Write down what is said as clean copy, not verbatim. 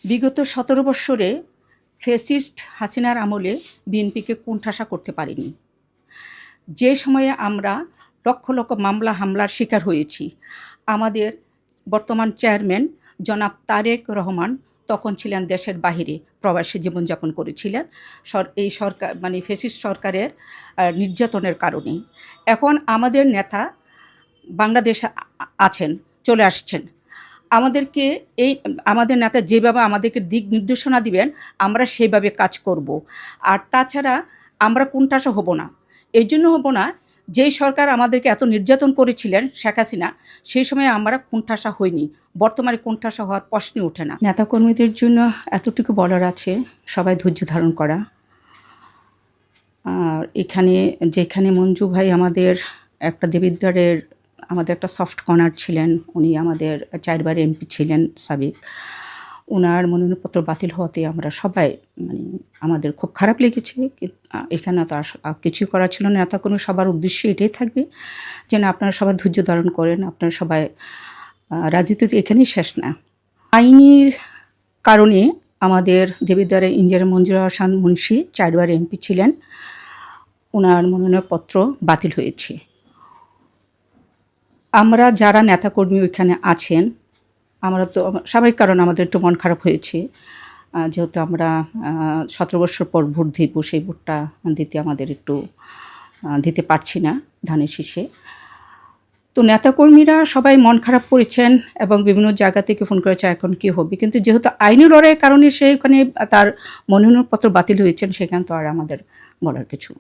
বিগত ১৭ বৎসরে ফ্যাসিস্ট হাসিনার আমলে বিএনপিকে কোণঠাসা করতে পারেনি। যে সময়ে আমরা লক্ষ লক্ষ মামলা হামলার শিকার হয়েছি, আমাদের বর্তমান চেয়ারম্যান জনাব তারেক রহমান তখন ছিলেন দেশের বাহিরে, প্রবাসী জীবনযাপন করেছিলেন এই সরকার ফ্যাসিস্ট সরকারের নির্যাতনের কারণে। এখন আমাদের নেতা বাংলাদেশে আছেন, চলে আসছেন। আমাদের নেতা যেভাবে আমাদেরকে দিক নির্দেশনা দিবেন আমরা সেইভাবে কাজ করব। আর তাছাড়া আমরা কোণঠাসা হব না। এই জন্য হব না, যেই সরকার আমাদেরকে এত নির্যাতন করেছিলেন শেখ হাসিনা, সেই সময় আমরা কোণঠাসা হইনি। বর্তমানে কোণঠাসা হওয়ার প্রশ্নই ওঠে না। নেতাকর্মীদের জন্য এতটুকু বলার আছে, সবাই ধৈর্য ধারণ করা। আর যেখানে মঞ্জু ভাই আমাদের একটা দেবিদ্বারের আমাদের একটা সফট কর্নার ছিলেন, উনি আমাদের 4 বার এমপি ছিলেন সাবেক। ওনার মনোনয়নপত্র বাতিল হওয়াতে আমরা সবাই আমাদের খুব খারাপ লেগেছে। এখানে তো কিছুই করার ছিল না। নেতাকর্মী সবার উদ্দেশ্য এটাই থাকবে যেন আপনারা সবাই ধৈর্য ধারণ করেন, আপনারা সবাই রাজনীতি তো এখানেই শেষ না। আইনের কারণে আমাদের দেবিদ্বারের ইঞ্জিনিয়ার মঞ্জুর হাসান মুন্সি 4 বার এমপি ছিলেন, ওনার মনোনয়নপত্র বাতিল হয়েছে। আমরা যারা নেতাকর্মী ওইখানে আছেন, আমরা তো স্বাভাবিক কারণ আমাদের একটু মন খারাপ হয়েছে, যেহেতু আমরা 17 বছর পর ভোট দিব, সেই ভোটটা আমাদের একটু দিতে পারছি না ধানের শীষে। তো নেতাকর্মীরা সবাই মন খারাপ করেছেন এবং বিভিন্ন জায়গা থেকে ফোন করেছে এখন কী হবে। কিন্তু যেহেতু আইনি লড়াইয়ের কারণে সেইখানে তার মনোনয়নপত্র বাতিল হয়েছেন, সেখানে তো আর আমাদের বলার কিছু